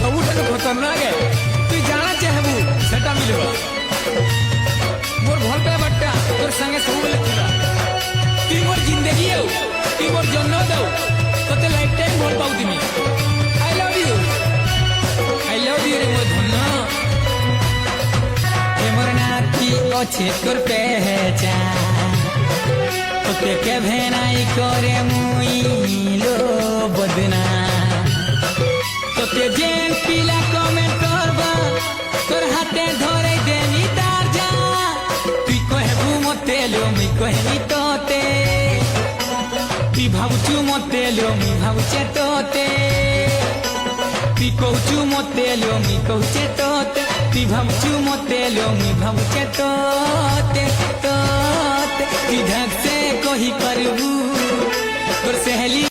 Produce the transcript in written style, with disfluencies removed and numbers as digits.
ସବୁଠାରୁ ଖତରନାକ তুই জানা চাহবু সেটা মিলব মোর ভাল পাইবারটা তোর সঙ্গে ସବୁବେଳେ ଥିଲା তুই মোর জিন্দগি আউ তুই মোর জন্ম দাও তোতে লাইফ টাইম ভাল পাউদিমি আই লাভ ইউ রে মোর ধন্য এ মোর নাতি অছে তোর পেহচান তোকে কেভে নাই করে মুই লো বদনা তোকে যেন পিলা কমেন্ট করবা তোর হাতে ধরে দেনি তার যা তুই কহেবু মতে লো মুই কহেনি তোতে তুই ভাবুছু মতে লো মুই ভাবুছে তোতে তুই কହୁছু মতে লো মুই কହୁছে তোতে তুই ভাবুছু মতে লো মুই ভাবুছে তোতে তোতে তুই ঢক से কহি করবু